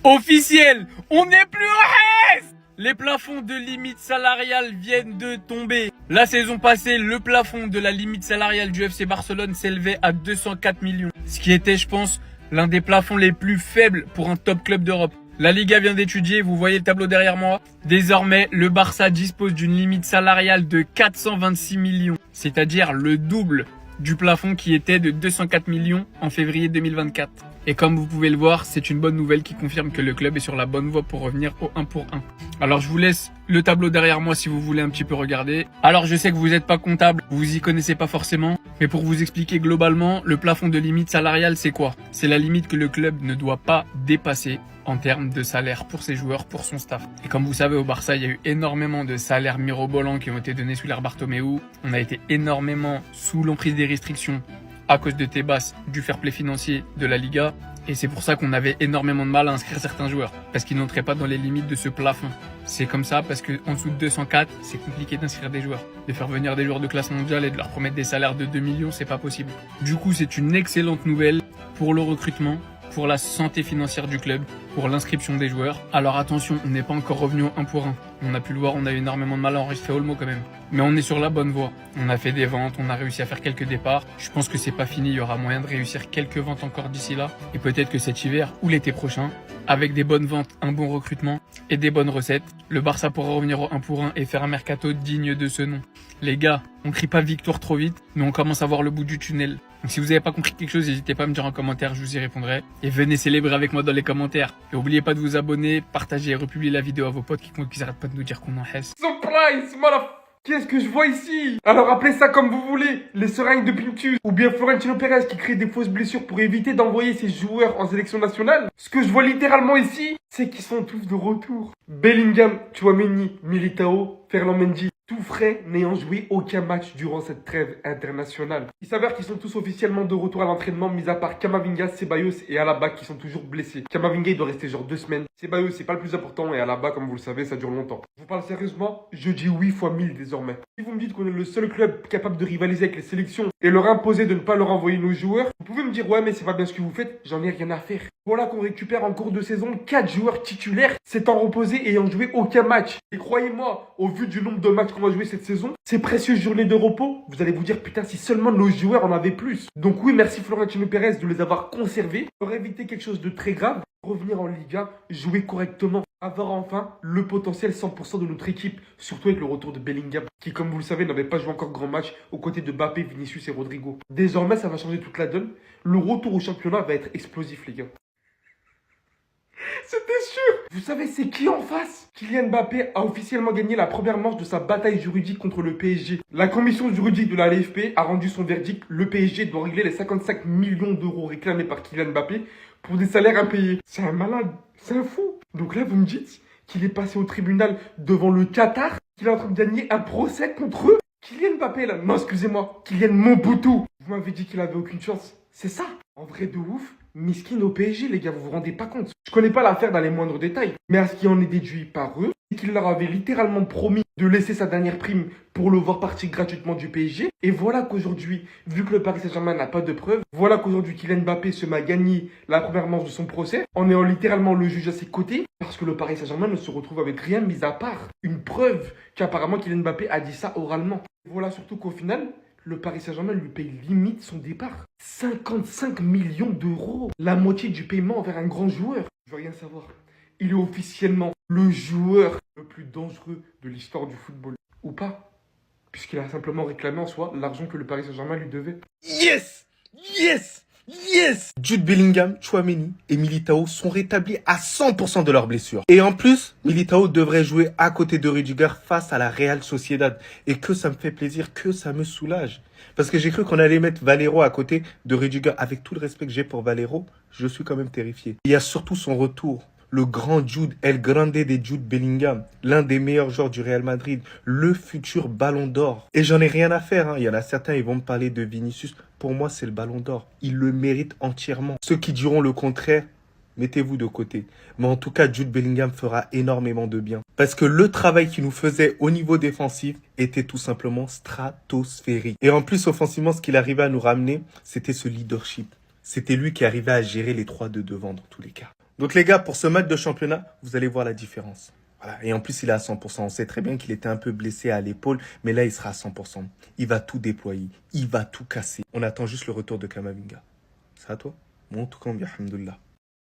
Officiel, on n'est plus au Hess. Les plafonds de limite salariale viennent de tomber. La saison passée, le plafond de la limite salariale du FC Barcelone s'élevait à 204 millions. Ce qui était, je pense, l'un des plafonds les plus faibles pour un top club d'Europe. La Liga vient d'étudier, vous voyez le tableau derrière moi. Désormais, le Barça dispose d'une limite salariale de 426 millions. C'est-à-dire le double du plafond qui était de 204 millions en février 2024. Et comme vous pouvez le voir, c'est une bonne nouvelle qui confirme que le club est sur la bonne voie pour revenir au 1 pour 1. Alors je vous laisse le tableau derrière moi si vous voulez un petit peu regarder. Alors je sais que vous n'êtes pas comptable, vous y connaissez pas forcément, mais pour vous expliquer globalement, le plafond de limite salariale c'est quoi? C'est la limite que le club ne doit pas dépasser en termes de salaire pour ses joueurs, pour son staff. Et comme vous savez, au Barça, il y a eu énormément de salaires mirobolants qui ont été donnés sous l'ère Bartomeu. On a été énormément sous l'emprise des restrictions à cause de Tebas, du fair play financier de la Liga. Et c'est pour ça qu'on avait énormément de mal à inscrire certains joueurs, parce qu'ils n'entraient pas dans les limites de ce plafond. C'est comme ça parce qu'en dessous de 204, c'est compliqué d'inscrire des joueurs. De faire venir des joueurs de classe mondiale et de leur promettre des salaires de 2 millions, c'est pas possible. Du coup, c'est une excellente nouvelle pour le recrutement, pour la santé financière du club, pour l'inscription des joueurs. Alors attention, on n'est pas encore revenu au 1 pour 1. On a pu le voir, on a eu énormément de mal à enregistrer Olmo quand même. Mais on est sur la bonne voie. On a fait des ventes, on a réussi à faire quelques départs. Je pense que c'est pas fini, il y aura moyen de réussir quelques ventes encore d'ici là. Et peut-être que cet hiver ou l'été prochain, avec des bonnes ventes, un bon recrutement et des bonnes recettes, le Barça pourra revenir au 1 pour 1 et faire un mercato digne de ce nom. Les gars, on crie pas victoire trop vite, mais on commence à voir le bout du tunnel. Donc si vous n'avez pas compris quelque chose, n'hésitez pas à me dire en commentaire, je vous y répondrai. Et venez célébrer avec moi dans les commentaires. Et n'oubliez pas de vous abonner, partager et republier la vidéo à vos potes qui n'arrêtent pas de nous dire qu'on en hesse. Surprise, Qu'est-ce que je vois ici? Alors appelez ça comme vous voulez, les seringues de Pintus, ou bien Florentino Pérez qui crée des fausses blessures pour éviter d'envoyer ses joueurs en sélection nationale. Ce que je vois littéralement ici, c'est qu'ils sont tous de retour. Bellingham, Tchouaméni, Militao, Ferland Mendy, tout frais n'ayant joué aucun match durant cette trêve internationale. Il s'avère qu'ils sont tous officiellement de retour à l'entraînement, mis à part Camavinga, Ceballos et Alaba qui sont toujours blessés. Camavinga il doit rester genre 2 semaines. Ceballos c'est pas le plus important et Alaba comme vous le savez ça dure longtemps. Je vous parle sérieusement, je dis oui fois 1000 désormais. Si vous me dites qu'on est le seul club capable de rivaliser avec les sélections et leur imposer de ne pas leur envoyer nos joueurs, vous pouvez me dire ouais mais c'est pas bien ce que vous faites, j'en ai rien à faire. Voilà qu'on récupère en cours de saison 4 joueurs titulaires s'étant reposés et ayant joué aucun match. Et croyez-moi, au vu du nombre de matchs qu'on va jouer cette saison, ces précieuses journées de repos, vous allez vous dire putain si seulement nos joueurs en avaient plus. Donc oui merci Florentino Pérez de les avoir conservés pour éviter quelque chose de très grave, revenir en Liga, jouer correctement, avoir enfin le potentiel 100% de notre équipe, surtout avec le retour de Bellingham qui comme vous le savez n'avait pas joué encore grand match aux côtés de Mbappé, Vinicius et Rodrigo. Désormais ça va changer toute la donne, le retour au championnat va être explosif les gars. C'était sûr. Vous savez c'est qui en face? Kylian Mbappé a officiellement gagné la première manche de sa bataille juridique contre le PSG. La commission juridique de la LFP a rendu son verdict. Le PSG doit régler les 55 millions d'euros réclamés par Kylian Mbappé pour des salaires impayés. C'est un malade, c'est un fou. Donc là vous me dites qu'il est passé au tribunal devant le Qatar, qu'il est en train de gagner un procès contre eux. Kylian Mbappé là, non excusez-moi, Kylian Mobutu. Vous m'avez dit qu'il avait aucune chance, c'est ça? En vrai de ouf, miskin au PSG les gars, vous vous rendez pas compte. Je connais pas l'affaire dans les moindres détails, mais à ce qui en est déduit par eux, c'est qu'il leur avait littéralement promis de laisser sa dernière prime pour le voir partir gratuitement du PSG. Et voilà qu'aujourd'hui, vu que le Paris Saint-Germain n'a pas de preuves, voilà qu'aujourd'hui Kylian Mbappé se met à gagner la première manche de son procès en ayant littéralement le juge à ses côtés, parce que le Paris Saint-Germain ne se retrouve avec rien mis à part une preuve qu'apparemment Kylian Mbappé a dit ça oralement. Voilà surtout qu'au final, le Paris Saint-Germain lui paye limite son départ. 55 millions d'euros. La moitié du paiement envers un grand joueur. Je veux rien savoir. Il est officiellement le joueur le plus dangereux de l'histoire du football. Ou pas. Puisqu'il a simplement réclamé en soi l'argent que le Paris Saint-Germain lui devait. Yes! Yes! Yes! Jude Bellingham, Tchouaméni et Militao sont rétablis à 100% de leurs blessures. Et en plus, Militao devrait jouer à côté de Rudiger face à la Real Sociedad. Et que ça me fait plaisir, que ça me soulage. Parce que j'ai cru qu'on allait mettre Valero à côté de Rudiger. Avec tout le respect que j'ai pour Valero, je suis quand même terrifié. Il y a surtout son retour. Le grand Jude, El Grande de Jude Bellingham, l'un des meilleurs joueurs du Real Madrid, le futur Ballon d'Or. Et j'en ai rien à faire, hein. Il y en a certains, ils vont me parler de Vinicius. Pour moi, c'est le Ballon d'Or. Il le mérite entièrement. Ceux qui diront le contraire, mettez-vous de côté. Mais en tout cas, Jude Bellingham fera énormément de bien. Parce que le travail qu'il nous faisait au niveau défensif était tout simplement stratosphérique. Et en plus, offensivement, ce qu'il arrivait à nous ramener, c'était ce leadership. C'était lui qui arrivait à gérer les 3 de devant dans tous les cas. Donc les gars, pour ce match de championnat, vous allez voir la différence. Voilà. Et en plus, il est à 100%. On sait très bien qu'il était un peu blessé à l'épaule, mais là, il sera à 100%. Il va tout déployer. Il va tout casser. On attend juste le retour de Kamavinga. C'est à toi. Bon, en tout cas, on dit alhamdoulilah.